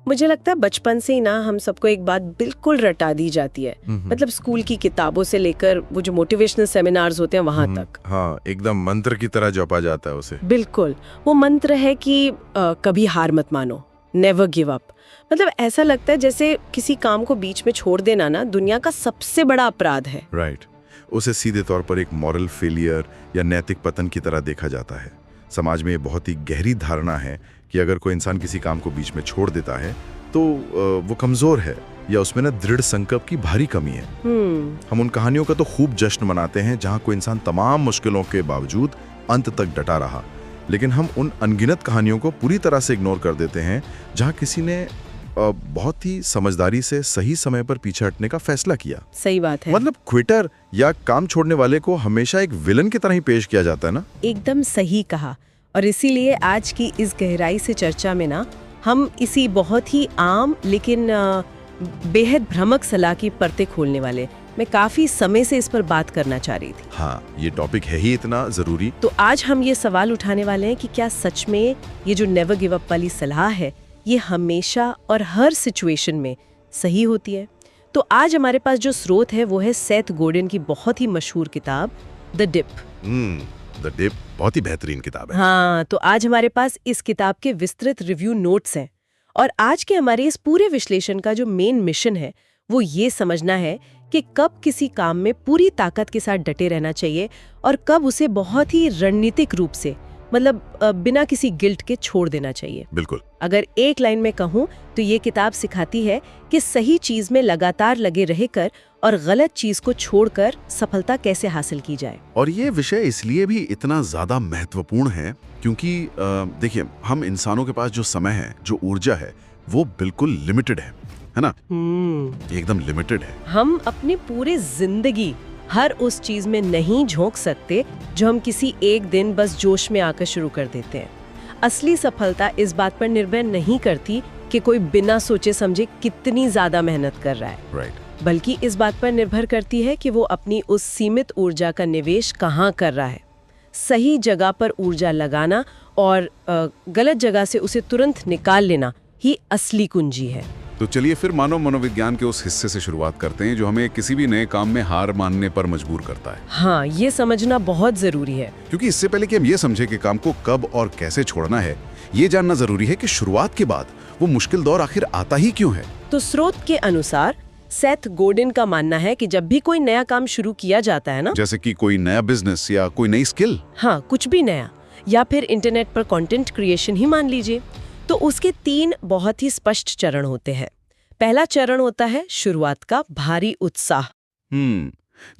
मुझे लगता है बचपन से ही ना हम सबको एक बात बिल्कुल रटा दी जाती है, मतलब स्कूल की किताबों से लेकर वो जो मोटिवेशनल सेमिनार्स होते हैं वहां तक। हाँ, एकदम मंत्र की तरह जपा जाता है उसे। बिल्कुल, वो मंत्र है कि कभी हार मत मानो, नेवर गिव अप। मतलब ऐसा लगता है जैसे किसी काम को बीच में छोड़ देना ना दुनिया का सबसे बड़ा अपराध है। राइट, उसे सीधे तौर पर एक मॉरल फेलियर या नैतिक पतन की तरह देखा जाता है। समाज में ये बहुत ही गहरी धारणा है कि अगर कोई इंसान किसी काम को बीच में छोड़ देता है तो वो कमजोर है या उसमें ना दृढ़ संकल्प की भारी कमी है। हम उन कहानियों का तो खूब जश्न मनाते हैं जहां कोई इंसान तमाम मुश्किलों के बावजूद अंत तक डटा रहा, लेकिन हम उन अनगिनत कहानियों को पूरी तरह से इग्नोर कर देते हैं जहां किसी ने बहुत ही समझदारी से सही समय पर पीछे हटने का फैसला किया। सही बात है। मतलब क्विटर या काम छोड़ने वाले को हमेशा एक विलन की तरह ही पेश किया जाता है ना। एकदम सही कहा। और इसीलिए आज की इस गहराई से चर्चा में ना हम इसी बहुत ही आम लेकिन बेहद भ्रामक सलाह की परतें खोलने वाले। मैं काफी समय से इस पर बात करना चाह रही थी। हाँ, ये टॉपिक है ही इतना जरूरी। तो आज हम ये सवाल उठाने वाले हैं कि क्या सच में ये जो नेवर गिव अप वाली सलाह है ये हमेशा और हर सिचुएशन में सही होती है। तो आज हमारे पास जो स्रोत है वो है सेथ गोर्डन की बहुत ही मशहूर किताब द डिप। द डिप बहुत ही बेहतरीन किताब है। हाँ, तो आज हमारे पास इस किताब के विस्तृत रिव्यू नोट्स हैं और आज के हमारे इस पूरे विश्लेषण का जो मेन मिशन है वो ये समझना है कि कब किसी काम में पूरी ताकत के साथ डटे रहना चाहिए और कब उसे बहुत ही रणनीतिक रूप से, मतलब बिना किसी गिल्ट के छोड़ देना चाहिए। बिल्कुल। अगर एक लाइन में कहूँ तो ये किताब सिखाती है कि सही चीज में लगातार लगे रहकर और गलत चीज को छोड़कर सफलता कैसे हासिल की जाए। और ये विषय इसलिए भी इतना ज्यादा महत्वपूर्ण है क्योंकि देखिए, हम इंसानों के पास जो समय है, जो ऊर्जा है, वो बिल्कुल लिमिटेड है ना? एकदम लिमिटेड है। हम अपनी पूरी जिंदगी हर उस चीज में नहीं झोंक सकते जो हम किसी एक दिन बस जोश में आकर शुरू कर देते हैं। असली सफलता इस बात पर निर्भर नहीं करती कि कोई बिना सोचे समझे कितनी ज्यादा मेहनत कर रहा है, राइट, बल्कि इस बात पर निर्भर करती है कि वो अपनी उस सीमित ऊर्जा का निवेश कहाँ कर रहा है। सही जगह पर ऊर्जा लगाना और गलत जगह से उसे तुरंत निकाल लेना ही असली कुंजी है। तो चलिए फिर मानव मनोविज्ञान के उस हिस्से से शुरुआत करते हैं जो हमें किसी भी नए काम में हार मानने पर मजबूर करता है। हाँ, ये समझना बहुत जरूरी है, क्योंकि इससे पहले कि हम ये समझे कि काम को कब और कैसे छोड़ना है, ये जानना जरूरी है कि शुरुआत के बाद वो मुश्किल दौर आखिर आता ही क्यों है। तो स्रोत के अनुसार सेथ गोर्डन का मानना है कि जब भी कोई नया काम शुरू किया जाता है ना, जैसे कि कोई नया बिजनेस या कोई नई स्किल, हाँ, कुछ भी नया, या फिर इंटरनेट पर कंटेंट क्रिएशन ही मान लीजिए, तो उसके 3 बहुत ही स्पष्ट चरण होते हैं। पहला चरण होता है शुरुआत का भारी उत्साह,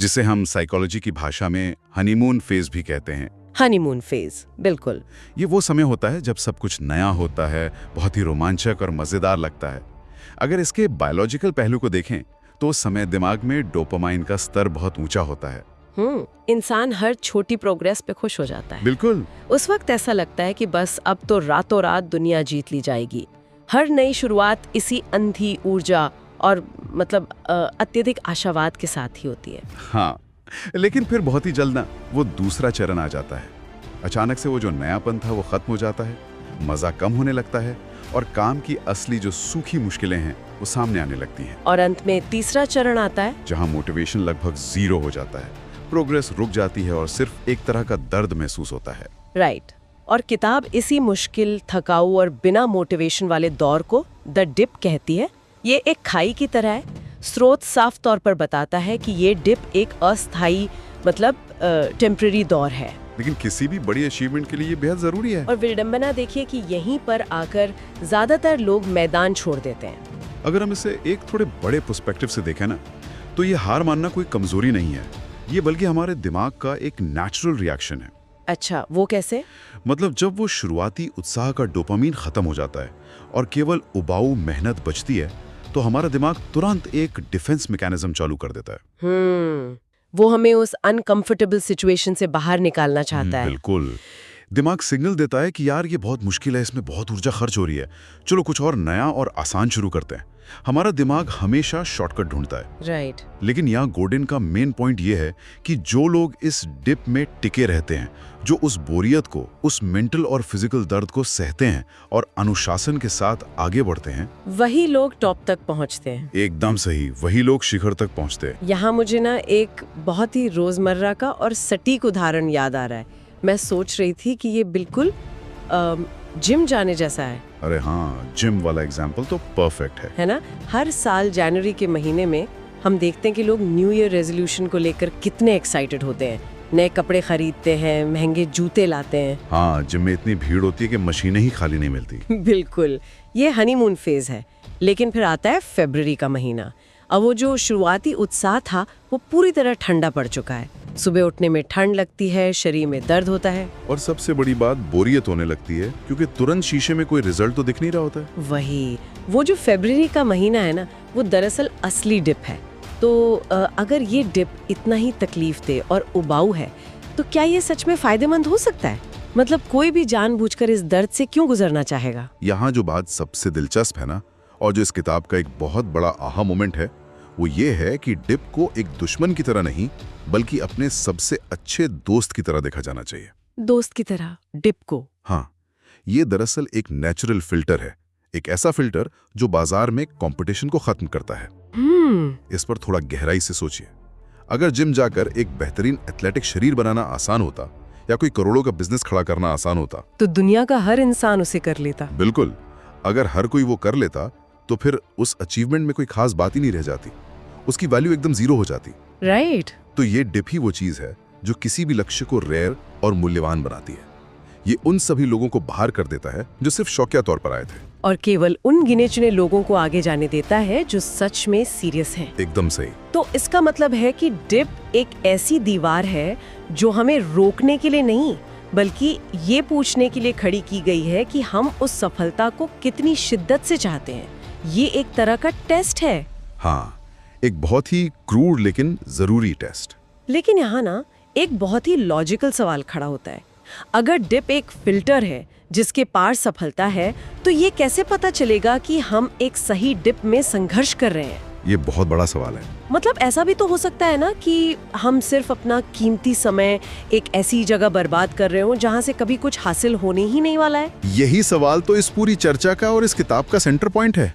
जिसे हम साइकोलॉजी की भाषा में हनीमून फेज भी कहते हैं। हनीमून फेज, बिल्कुल। ये वो समय होता है जब सब कुछ नया होता है, बहुत ही रोमांचक और मजेदार लगता है। अगर इसके बायोलॉजिकल पहलू को देखें तो उस समय दिमाग में डोपामाइन का स्तर बहुत ऊंचा होता है। इंसान हर छोटी प्रोग्रेस पे खुश हो जाता है। बिल्कुल। उस वक्त ऐसा लगता है कि बस अब तो रातों रात दुनिया जीत ली जाएगी। हर नई शुरुआत इसी अंधी ऊर्जा और मतलब अत्यधिक आशावाद के साथ ही होती है। हाँ, लेकिन फिर बहुत ही जल्द ना वो दूसरा चरण आ जाता है। अचानक से वो जो नयापन था वो खत्म हो जाता है, मजा कम होने लगता है और काम की असली जो सूखी मुश्किलें हैं वो सामने आने लगती हैं। और अंत में तीसरा चरण आता है जहां मोटिवेशन लगभग 0 हो जाता है, प्रोग्रेस रुक जाती है और सिर्फ एक तरह का दर्द महसूस होता है। राइट। और किताब इसी मुश्किल, थकाऊ और बिना मोटिवेशन वाले दौर को द डिप कहती है। ये एक खाई की तरह है। स्रोत साफ तौर पर बताता है कि ये डिप एक अस्थायी, मतलब टेम्परेरी दौर है, लेकिन किसी भी बड़ी अचीवमेंट के लिए ये बेहद जरूरी है। और विडंबना देखिए कि यहीं पर आकर ज्यादातर लोग मैदान छोड़ देते हैं। अगर हम इसे एक थोड़े बड़े पर्सपेक्टिव से देखें ना, तो ये हार मानना कोई कमजोरी नहीं है, ये बल्कि हमारे दिमाग का एक नेचुरल रिएक्शन है। अच्छा, वो कैसे? मतलब जब वो शुरुआती उत्साह का डोपामीन खत्म हो जाता है और केवल उबाऊ मेहनत बचती है, तो हमारा दिमाग तुरंत एक डिफेंस मैकेनिज्म चालू कर देता है। वो हमें उस अनकंफर्टेबल सिचुएशन से बाहर निकालना चाहता है। बिल्कुल। दिमाग सिग्नल देता है कि यार ये बहुत मुश्किल है, इसमें बहुत ऊर्जा खर्च हो रही है, चलो कुछ और नया और आसान शुरू करते हैं। हमारा दिमाग हमेशा शॉर्टकट ढूंढता है। राइट। लेकिन यहाँ गोर्डन का मेन पॉइंट ये है कि जो लोग इस डिप में टिके रहते हैं, जो उस बोरियत को, उस मेंटल और फिजिकल दर्द को सहते हैं और अनुशासन के साथ आगे बढ़ते हैं, वही लोग टॉप तक पहुंचते हैं। एकदम सही, वही लोग शिखर तक पहुंचते हैं। यहाँ मुझे ना एक बहुत ही रोजमर्रा का और सटीक उदाहरण याद आ रहा है। मैं सोच रही थी कि ये बिल्कुल जिम जाने जैसा है। अरे हाँ, जिम वाला एग्जाम्पल तो परफेक्ट है ना? हर साल जनवरी के महीने में हम देखते हैं कि लोग न्यू ईयर रेजोल्यूशन को लेकर कितने एक्साइटेड होते हैं, नए कपड़े खरीदते हैं, महंगे जूते लाते हैं। हाँ, जिम में इतनी भीड़ होती है कि मशीनें ही खाली नहीं मिलती। बिल्कुल, ये हनीमून फेज है। लेकिन फिर आता है फरवरी का महीना। अब वो जो शुरुआती उत्साह था वो पूरी तरह ठंडा पड़ चुका है। सुबह उठने में ठंड लगती है, शरीर में दर्द होता है, और सबसे बड़ी बात, बोरियत होने लगती है, क्योंकि तुरंत शीशे में कोई रिजल्ट तो दिख नहीं रहा होता है। वही, वो जो फरवरी का महीना है ना, वो दरअसल असली डिप है। तो अगर ये डिप इतना ही तकलीफ दे और उबाऊ है, तो क्या ये सच में फायदेमंद हो सकता है? मतलब कोई भी जानबूझकर इस दर्द से क्यों गुजरना चाहेगा? यहाँ जो बात सबसे दिलचस्प है ना, और जो इस किताब का एक बहुत बड़ा आहा मोमेंट है, वो ये है कि डिप को एक दुश्मन की तरह नहीं, बल्कि अपने सबसे अच्छे दोस्त की तरह देखा जाना चाहिए। दोस्त की तरह डिप को? हाँ, ये दरअसल एक नेचुरल फिल्टर है, एक ऐसा फिल्टर जो बाजार में कंपटीशन को खत्म करता है। इस पर थोड़ा गहराई से सोचिए। अगर जिम जाकर एक बेहतरीन एथलेटिक शरीर बनाना आसान होता, या कोई करोड़ों का बिजनेस खड़ा करना आसान होता, तो दुनिया का हर इंसान उसे कर लेता। बिल्कुल। अगर हर कोई वो कर लेता, तो फिर उस अचीवमेंट में कोई खास बात ही नहीं रह जाती, उसकी वैल्यू एकदम जीरो हो जाती। राइट। तो ये डिप ही वो चीज है जो किसी भी लक्ष्य को रेयर और मूल्यवान बनाती है। ये उन सभी लोगों को बाहर कर देता है जो सिर्फ शौकिया तौर पर आए थे, और केवल उन गिने चुने लोगों को आगे जाने देता है जो सच में सीरियस हैं। एकदम सही। तो इसका मतलब है कि डिप एक ऐसी दीवार है जो हमें रोकने के लिए नहीं, बल्कि ये पूछने के लिए खड़ी की गई है कि हम उस सफलता को कितनी शिद्दत से चाहते हैं। ये एक तरह का टेस्ट है। हाँ, एक बहुत ही क्रूर लेकिन जरूरी टेस्ट। लेकिन यहाँ ना एक बहुत ही लॉजिकल सवाल खड़ा होता है। अगर डिप एक फिल्टर है जिसके पार सफलता है, तो ये कैसे पता चलेगा कि हम एक सही डिप में संघर्ष कर रहे हैं? ये बहुत बड़ा सवाल है। मतलब ऐसा भी तो हो सकता है ना कि हम सिर्फ अपना कीमती समय एक ऐसी जगह बर्बाद कर रहे हो जहाँ से कभी कुछ हासिल होने ही नहीं वाला है। यही सवाल तो इस पूरी चर्चा का और इस किताब का सेंटर पॉइंट है,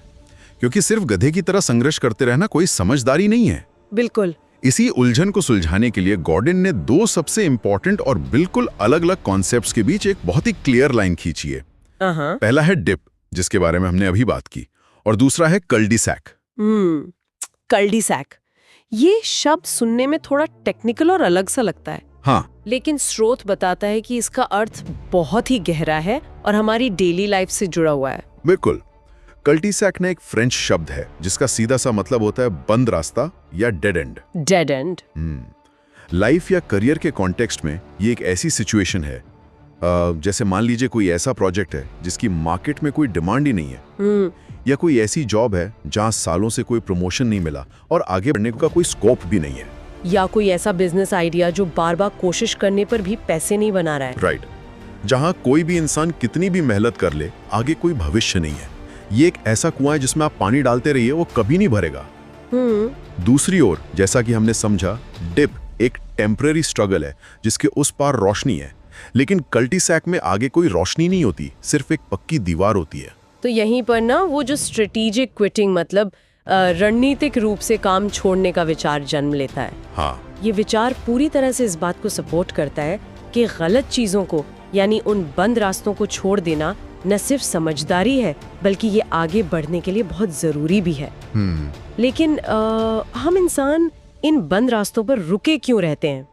क्योंकि सिर्फ गधे की तरह संघर्ष करते रहना कोई समझदारी नहीं है। बिल्कुल। इसी उलझन को सुलझाने के लिए गॉर्डन ने दो सबसे इंपॉर्टेंट और बिल्कुल अलग-अलग कॉन्सेप्ट्स के बीच एक बहुत ही क्लियर लाइन खींची है। पहला है डिप, जिसके बारे में हमने अभी बात की, और दूसरा है कल्डी-सैक। कल्डी-सैक, ये शब्द सुनने में थोड़ा टेक्निकल और अलग सा लगता है। हाँ, लेकिन स्रोत बताता है कि इसका अर्थ बहुत ही गहरा है और हमारी डेली लाइफ से जुड़ा हुआ है। बिल्कुल। कल्टी-सैक ने एक फ्रेंच शब्द है जिसका सीधा सा मतलब होता है बंद रास्ता या dead and. Dead and. Life या करियर के कॉन्टेक्स्ट में ये एक ऐसी सिचुएशन है, जैसे मान लीजिए कोई ऐसा प्रोजेक्ट है जिसकी मार्केट में कोई डिमांड ही नहीं है, या कोई ऐसी जॉब है जहां सालों से कोई प्रमोशन नहीं मिला और आगे बढ़ने का कोई स्कोप भी नहीं है, या कोई ऐसा बिजनेस आइडिया जो बार बार कोशिश करने पर भी पैसे नहीं बना रहा है। राइट। जहां कोई भी इंसान कितनी भी मेहनत कर ले, आगे कोई भविष्य नहीं है। ये एक ऐसा कुआं है जिसमें आप पानी डालते रहिए, वो कभी नहीं भरेगा। दूसरी ओर, जैसा कि हमने समझा, डिप एक टेम्पररी स्ट्रगल है जिसके उस पार रोशनी है, लेकिन कल्टी-सैक में आगे कोई रोशनी नहीं होती, सिर्फ एक पक्की दीवार होती है। तो यहीं पर ना वो जो स्ट्रेटेजिक क्विटिंग, मतलब रणनीतिक रूप से काम छोड़ने का विचार जन्म लेता है। हाँ, ये विचार पूरी तरह से इस बात को सपोर्ट करता है कि गलत चीजों को, यानी उन बंद रास्तों को छोड़ देना न सिर्फ समझदारी है, बल्कि ये आगे बढ़ने के लिए बहुत जरूरी भी है। लेकिन हम इंसान इन बंद रास्तों पर रुके क्यों रहते हैं?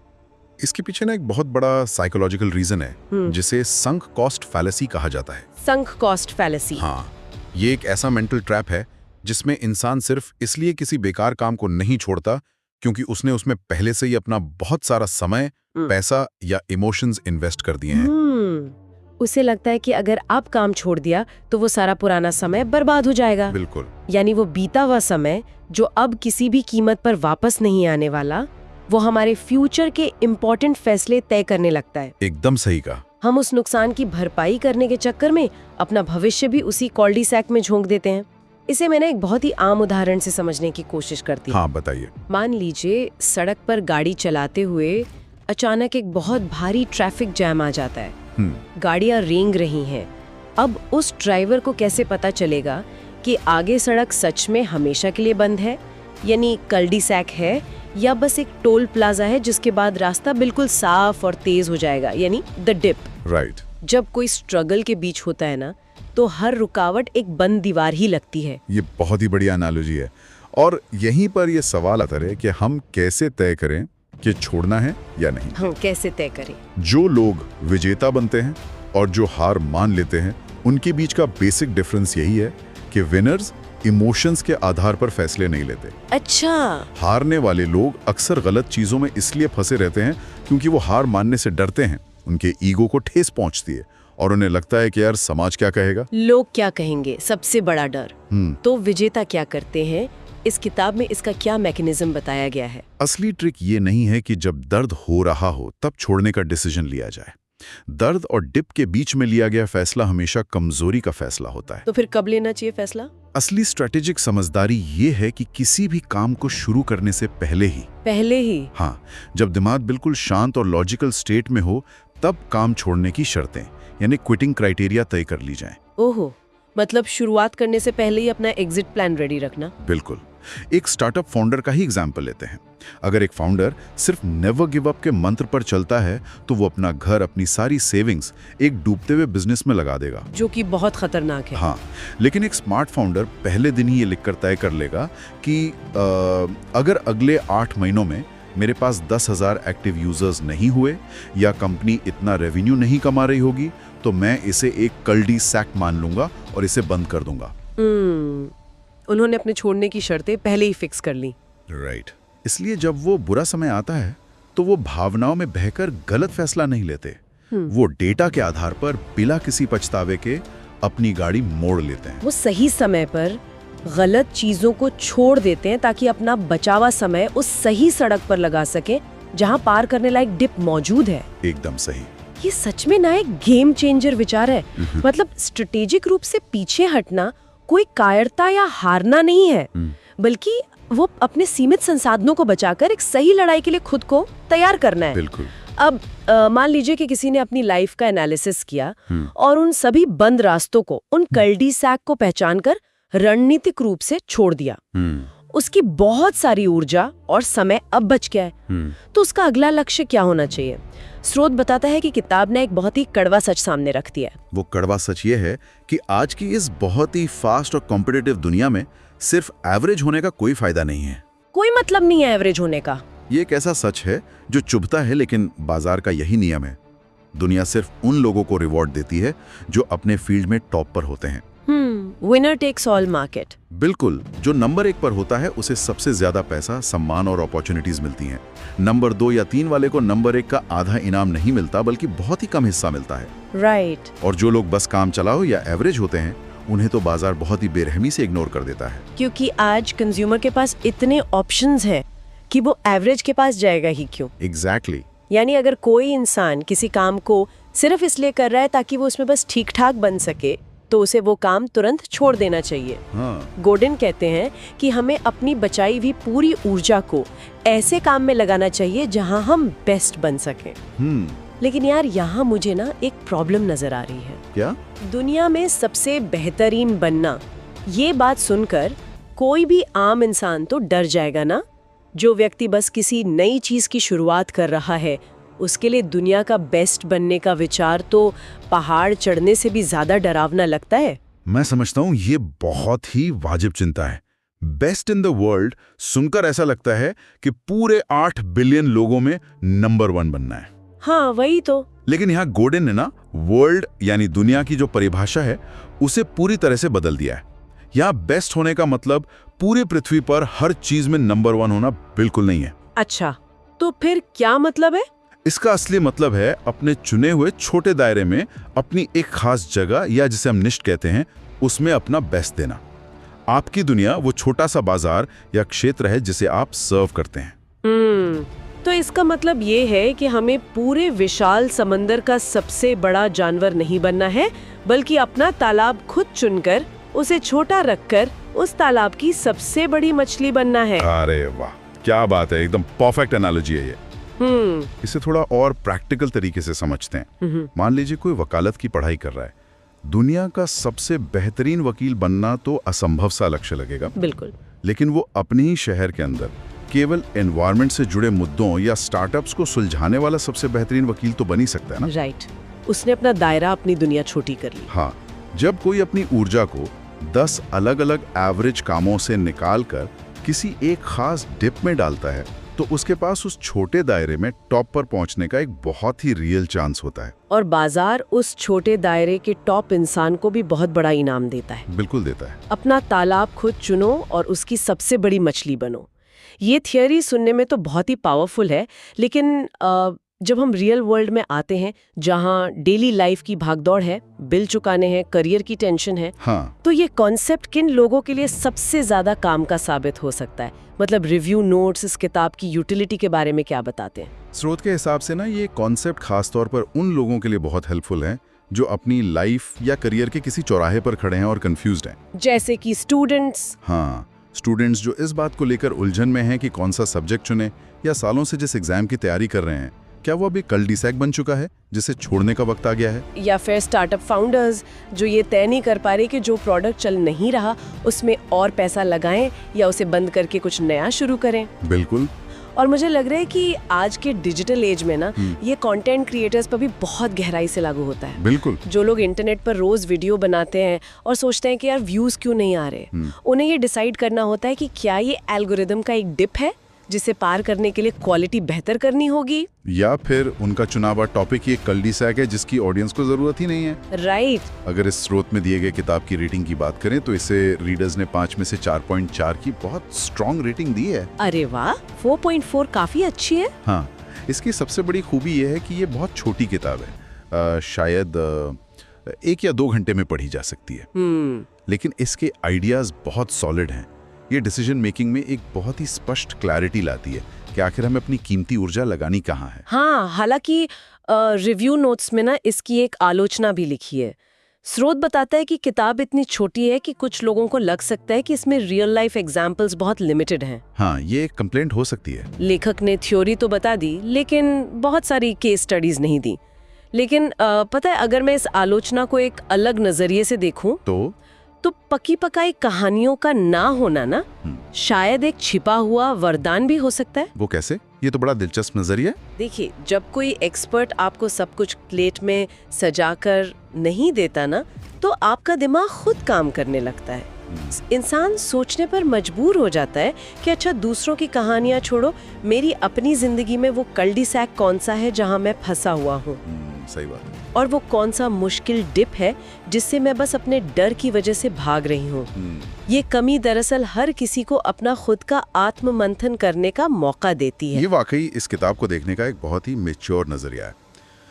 इसके पीछे ना एक बहुत बड़ा साइकोलॉजिकल रीजन है, जिसे संक कॉस्ट फैलेसी कहा जाता है। Sunk cost fallacy. हाँ, ये एक ऐसा मेंटल ट्रैप है जिसमें इंसान सिर्फ इसलिए किसी बेकार काम को नहीं छोड़ता क्योंकि उसने उसमें पहले से ही अपना बहुत सारा समय, पैसा या इमोशंस इन्वेस्ट कर दिए हैं। उसे लगता है कि अगर अब काम छोड़ दिया तो वो सारा पुराना समय बर्बाद हो जाएगा। बिल्कुल। यानी वो बीता हुआ समय जो अब किसी भी कीमत पर वापस नहीं आने वाला, वो हमारे फ्यूचर के इम्पोर्टेंट फैसले तय करने लगता है। एकदम सही कहा। हम उस नुकसान की भरपाई करने के चक्कर में अपना भविष्य भी उसी कॉल्डी सैक में झोंक देते हैं। इसे मैंने एक बहुत ही आम उदाहरण से समझने की कोशिश करती हूँ। हाँ, बताइए। मान लीजिए सड़क पर गाड़ी चलाते हुए अचानक एक बहुत भारी ट्रैफिक जैम आ जाता है। गाड़ियां रेंग रही हैं। अब उस ड्राइवर को कैसे पता चलेगा कि आगे सड़क सच में हमेशा के लिए बंद है, यानी कल्डी सैक है, या बस एक टोल प्लाजा है जिसके बाद रास्ता बिल्कुल साफ और तेज हो जाएगा, यानी द डिप। राइट। जब कोई स्ट्रगल के बीच होता है ना, तो हर रुकावट एक बंद दीवार ही लगती है। ये बहुत ही बढ़िया एनालॉजी है। और यहीं पर ये सवाल आता है कि हम कैसे तय करें कि छोड़ना है या नहीं। हाँ, कैसे तय करें? जो लोग विजेता बनते हैं और जो हार मान लेते हैं, उनके बीच का बेसिक डिफरेंस यही है कि विनर्स इमोशंस के आधार पर फैसले नहीं लेते। अच्छा। हारने वाले लोग अक्सर गलत चीजों में इसलिए फंसे रहते हैं क्योंकि वो हार मानने से डरते हैं। उनके ईगो को ठेस पहुंचती है और उन्हें लगता है कि यार समाज क्या कहेगा, लोग क्या कहेंगे, सबसे बड़ा डर। तो विजेता क्या करते हैं? इस किताब में इसका क्या मैकेनिज्म बताया गया है? असली ट्रिक ये नहीं है कि जब दर्द हो रहा हो तब छोड़ने का डिसीजन लिया जाए। दर्द और डिप के बीच में लिया गया फैसला हमेशा कमजोरी का फैसला होता है। तो फिर कब लेना चाहिए फैसला? असली स्ट्रेटेजिक समझदारी ये है कि किसी भी काम को शुरू करने से पहले ही। हाँ, जब दिमाग बिल्कुल शांत और लॉजिकल स्टेट में हो तब काम छोड़ने की शर्तें यानी क्विटिंग क्राइटेरिया तय कर ली जाएं। ओहो, मतलब शुरुआत करने से पहले ही अपना एग्जिट प्लान रेडी रखना। बिल्कुल। एक स्टार्टअप फाउंडर का ही एग्जाम्पल लेते हैं। अगर एक फाउंडर सिर्फ नेवर गिव अप के मंत्र पर चलता है तो वो अपना घर, अपनी सारी सेविंग्स एक डूबते हुए बिजनेस में लगा देगा, जो कि बहुत खतरनाक है। हाँ, लेकिन एक स्मार्ट फाउंडर पहले दिन ही ये लिखकर तय कर लेगा कि अगर अगले 8 महीनों में मेरे पास 10,000 एक्टिव यूजर्स नहीं हुए या कंपनी इतना रेवेन्यू नहीं कमा रही होगी तो मैं इसे एक कल्डी सैक मान लूंगा और इसे बंद कर दूंगा। उन्होंने अपने छोड़ने की शर्तें पहले ही फिक्स कर ली। राइट। इसलिए जब वो बुरा समय आता है तो वो भावनाओं में बहकर गलत फैसला नहीं लेते। वो डेटा के आधार पर बिना किसी पछतावे के अपनी गाड़ी मोड़ लेते हैं। वो सही समय पर गलत चीजों को छोड़ देते हैं ताकि अपना बचा हुआ समय उस सही सड़क पर लगा सके जहां पार करने लायक डिप मौजूद है। एकदम सही। ये सच में ना एक गेम चेंजर विचार है। मतलब स्ट्रेटेजिक रूप से पीछे हटना कोई कायरता या हारना नहीं है, बल्कि वो अपने सीमित संसाधनों को बचाकर एक सही लड़ाई के लिए खुद को तैयार करना है। बिल्कुल। अब मान लीजिए कि किसी ने अपनी लाइफ का एनालिसिस किया और उन सभी बंद रास्तों को, उन कल्डी सैक को पहचानकर रणनीतिक रूप से छोड़ दिया। उसकी बहुत सारी ऊर्जा और समय अब बच गया है। तो उसका अगला लक्ष्य क्या होना चाहिए? स्रोत बताता है कि किताब ने एक बहुत ही कड़वा सच सामने रख दिया है। वो कड़वा सच ये है कि आज की इस बहुत ही फास्ट और कॉम्पिटिटिव दुनिया में सिर्फ एवरेज होने का कोई फायदा नहीं है। कोई मतलब नहीं है एवरेज होने का। ये एक ऐसा सच है जो चुभता है, लेकिन बाजार का यही नियम है। दुनिया सिर्फ उन लोगों को रिवॉर्ड देती है जो अपने फील्ड में टॉप पर होते हैं। Winner takes all market. बिल्कुल। जो नंबर 1 पर होता है उसे सबसे ज्यादा पैसा, सम्मान और अपॉर्चुनिटीज मिलती हैं। नंबर 2 या 3 वाले को नंबर 1 का आधा इनाम नहीं मिलता, बल्कि बहुत ही कम हिस्सा मिलता है। राइट। और जो लोग बस काम चलाओ या एवरेज होते हैं उन्हें तो बाजार बहुत ही बेरहमी से इग्नोर कर देता है। क्योंकि आज कंज्यूमर के पास इतने ऑप्शंस हैं कि वो एवरेज के पास जाएगा ही क्यों। एग्जैक्टली। यानी अगर कोई इंसान किसी काम को सिर्फ इसलिए कर रहा है ताकि वो उसमें बस ठीक ठाक बन सके, तो उसे वो काम तुरंत छोड़ देना चाहिए। गोर्डन कहते हैं कि हमें अपनी बचाई हुई पूरी ऊर्जा को ऐसे काम में लगाना चाहिए जहां हम बेस्ट बन सकें। लेकिन यार, यहाँ मुझे ना एक प्रॉब्लम नजर आ रही है। क्या? दुनिया में सबसे बेहतरीन बनना, ये बात सुनकर कोई भी आम इंसान तो डर जाएगा ना। जो व्यक्ति बस किसी नई चीज की शुरुआत कर रहा है, उसके लिए दुनिया का बेस्ट बनने का विचार तो पहाड़ चढ़ने से भी ज्यादा डरावना लगता है। मैं समझता हूँ ये बहुत ही वाजिब चिंता है। बेस्ट इन द वर्ल्ड सुनकर ऐसा लगता है कि पूरे 8 बिलियन लोगों में नंबर 1 बनना है। हाँ, वही तो। लेकिन यहाँ गोर्डन ने ना वर्ल्ड यानी दुनिया की जो परिभाषा है उसे पूरी तरह से बदल दिया है। यहाँ बेस्ट होने का मतलब पूरी पृथ्वी पर हर चीज में नंबर 1 होना बिल्कुल नहीं है। अच्छा, तो फिर क्या मतलब है? इसका असली मतलब है अपने चुने हुए छोटे दायरे में अपनी एक खास जगह, या जिसे हम निश्ट कहते हैं, उसमें अपना बेस्ट देना। आपकी दुनिया वो छोटा सा बाजार या क्षेत्र है जिसे आप सर्व करते हैं। तो इसका मतलब ये है कि हमें पूरे विशाल समंदर का सबसे बड़ा जानवर नहीं बनना है, बल्कि अपना तालाब खुद चुनकर उसे छोटा रखकर उस तालाब की सबसे बड़ी मछली बनना है। अरे वाह, क्या बात है, एकदम परफेक्ट एनालॉजी है ये। इसे थोड़ा और प्रैक्टिकल तरीके से समझते हैं। मान लीजिए कोई वकालत की पढ़ाई कर रहा है। दुनिया का सबसे बेहतरीन वकील बनना तो असंभव सा लक्ष्य लगेगा, बिल्कुल, लेकिन वो अपने ही शहर के अंदर केवल एनवायरनमेंट से जुड़े मुद्दों या स्टार्टअप्स को सुलझाने वाला सबसे बेहतरीन वकील तो बन ही सकता है ना। राइट, उसने अपना दायरा, अपनी दुनिया छोटी कर ली। हाँ, जब कोई अपनी ऊर्जा को 10 अलग-अलग एवरेज कामों से निकालकर किसी एक खास डिप में डालता है, तो उसके पास उस छोटे दायरे में टॉप पर पहुंचने का एक बहुत ही रियल चांस होता है। और बाजार उस छोटे दायरे के टॉप इंसान को भी बहुत बड़ा इनाम देता है। बिल्कुल देता है। अपना तालाब खुद चुनो और उसकी सबसे बड़ी मछली बनो। ये थियोरी सुनने में तो बहुत ही पावरफुल है, लेकिन जब हम रियल वर्ल्ड में आते हैं, जहाँ डेली लाइफ की भागदौड़ है, बिल चुकाने हैं, करियर की टेंशन है, हाँ, तो ये कॉन्सेप्ट किन लोगों के लिए सबसे ज्यादा काम का साबित हो सकता है? मतलब रिव्यू नोट्स इस किताब की यूटिलिटी के बारे में क्या बताते हैं? स्रोत के हिसाब से ना ये कॉन्सेप्ट खासतौर पर उन लोगों के लिए बहुत हेल्पफुल है जो अपनी लाइफ या करियर के किसी चौराहे पर खड़े हैं और कंफ्यूज्ड हैं। जैसे कि स्टूडेंट्स। हाँ, स्टूडेंट्स जो इस बात को लेकर उलझन में हैं कि कौन सा सब्जेक्ट चुने, या सालों से जिस एग्जाम की तैयारी कर रहे हैं, क्या वो अभी कल डिसाइड बन चुका है जिसे छोड़ने का वक्त आ गया है? या फिर स्टार्टअप फाउंडर्स जो ये तय नहीं कर पा रहे कि जो प्रोडक्ट चल नहीं रहा उसमें और पैसा लगाएं या उसे बंद करके कुछ नया शुरू करें। बिल्कुल। और मुझे लग रहा है कि आज के डिजिटल एज में ना ये कंटेंट क्रिएटर्स पर भी बहुत गहराई से लागू होता है। बिल्कुल। जो लोग इंटरनेट पर रोज वीडियो बनाते हैं और सोचते हैं कि यार व्यूज क्यों नहीं आ रहे, उन्हें ये डिसाइड करना होता है कि क्या ये एल्गोरिदम का एक डिप है जिसे पार करने के लिए क्वालिटी बेहतर करनी होगी, या फिर उनका चुनावा टॉपिक ये कल्डी सैक है जिसकी ऑडियंस को जरूरत ही नहीं है। राइट। अगर इस स्रोत में दिए गए किताब की रेटिंग की बात करें तो इसे रीडर्स ने 5 में से 4.4 की बहुत स्ट्रॉन्ग रेटिंग दी है। अरे वाह, 4.4 काफी अच्छी है। हाँ, इसकी सबसे बड़ी खूबी ये है कि ये बहुत छोटी किताब है, शायद 1 या 2 घंटे में पढ़ी जा सकती है। लेकिन इसके आइडियाज बहुत सॉलिड हैं। ये डिसीजन मेकिंग में एक बहुत ही स्पष्ट क्लैरिटी लाती है कि आखिर हमें अपनी कीमती ऊर्जा लगानी कहाँ है। हाँ, हालांकि रिव्यू नोट्स में ना इसकी एक आलोचना भी लिखी है। स्रोत बताता है कि किताब इतनी छोटी है कि कुछ लोगों को लग सकता है कि इसमें रियल लाइफ एग्जाम्पल्स बहुत लिमिटेड हैं। हाँ, ये एक कंप्लेंट हो सकती है। लेखक ने थ्योरी तो बता दी, लेकिन बहुत सारी केस स्टडीज नहीं दी। लेकिन पता है, अगर मैं इस आलोचना को एक अलग नजरिए से देखूं तो पकी पकाई कहानियों का ना होना ना शायद एक छिपा हुआ वरदान भी हो सकता है। वो कैसे? ये तो बड़ा दिलचस्प नजरिया है। देखिए, जब कोई एक्सपर्ट आपको सब कुछ प्लेट में सजाकर नहीं देता ना, तो आपका दिमाग खुद काम करने लगता है। इंसान सोचने पर मजबूर हो जाता है कि अच्छा, दूसरों की कहानियां छोड़ो, मेरी अपनी जिंदगी में वो कल्डी सैक कौन सा है जहां मैं फंसा हुआ हूँ। सही बात है। और वो कौन सा मुश्किल डिप है जिससे मैं बस अपने डर की वजह से भाग रही हूँ। ये कमी दरअसल हर किसी को अपना खुद का आत्म मंथन करने का मौका देती है। ये वाकई इस किताब को देखने का एक बहुत ही मैच्योर नजरिया है।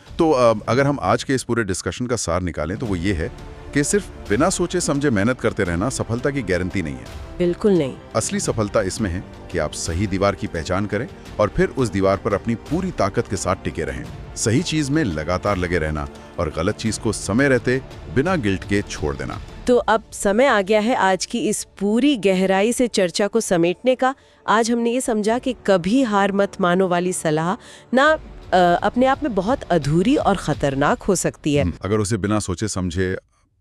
तो अगर हम आज के इस पूरे डिस्कशन का सार निकालें तो वो ये है कि सिर्फ बिना सोचे समझे मेहनत करते रहना सफलता की गारंटी नहीं है। बिल्कुल नहीं। असली सफलता इसमें है कि आप सही दीवार की पहचान करें और फिर उस दीवार पर अपनी पूरी ताकत के साथ टिके रहें। सही चीज में लगातार लगे रहना और गलत चीज को समय रहते बिना गिल्ट के छोड़ देना। तो अब समय आ गया है आज की इस पूरी गहराई से चर्चा को समेटने का। आज हमने ये समझा कि कभी हार मत मानो वाली सलाह ना अपने आप में बहुत अधूरी और खतरनाक हो सकती है अगर उसे बिना सोचे समझे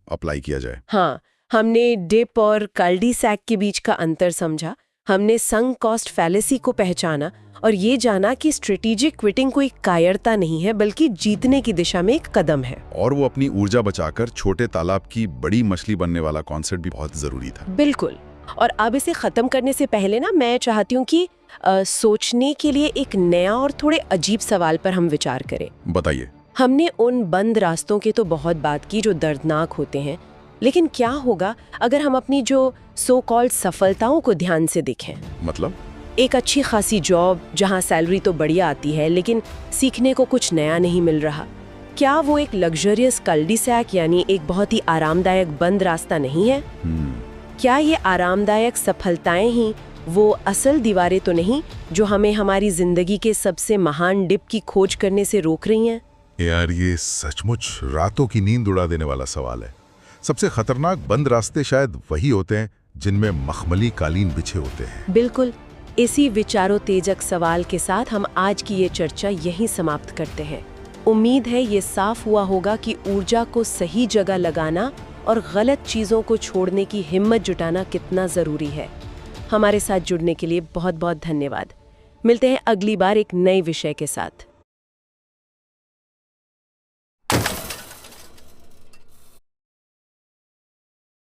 अप्लाई किया जाए। हाँ, हमने डिप और कल्डी सैक के बीच का अंतर समझा, हमने संक कॉस्ट फैलेसी को पहचाना और ये जाना कि स्ट्रेटेजिक क्विटिंग कोई कायरता नहीं है बल्कि जीतने की दिशा में एक कदम है। और वो अपनी ऊर्जा बचाकर छोटे तालाब की बड़ी मछली बनने वाला कॉन्सेप्ट भी बहुत जरूरी था। बिल्कुल। और अब इसे खत्म करने से पहले ना मैं चाहती हूँ कि सोचने के लिए एक नया और थोड़े अजीब सवाल पर हम विचार करें। बताइए। हमने उन बंद रास्तों की तो बहुत बात की जो दर्दनाक होते हैं, लेकिन क्या होगा अगर हम अपनी जो सो कॉल्ड सफलताओं को ध्यान से देखें? मतलब एक अच्छी खासी जॉब जहां सैलरी तो बढ़िया आती है लेकिन सीखने को कुछ नया नहीं मिल रहा, क्या वो एक लग्जरियस कल्डी सैक यानी एक बहुत ही आरामदायक बंद रास्ता नहीं है? क्या ये आरामदायक सफलताएं ही वो असल दीवारें तो नहीं जो हमें हमारी जिंदगी के सबसे महान डिप की खोज करने से रोक रही हैं? यार ये सचमुच रातों की नींद उड़ा देने वाला सवाल है। सबसे खतरनाक बंद रास्ते शायद वही होते हैं जिनमें मखमली कालीन बिछे होते हैं। बिल्कुल। इसी विचारोत्तेजक सवाल के साथ हम आज की ये चर्चा यहीं समाप्त करते हैं। उम्मीद है ये साफ हुआ होगा कि ऊर्जा को सही जगह लगाना और गलत चीज़ों को छोड़ने की हिम्मत जुटाना कितना ज़रूरी है। हमारे साथ जुड़ने के लिए बहुत बहुत धन्यवाद। मिलते हैं अगली बार एक नए विषय के साथ।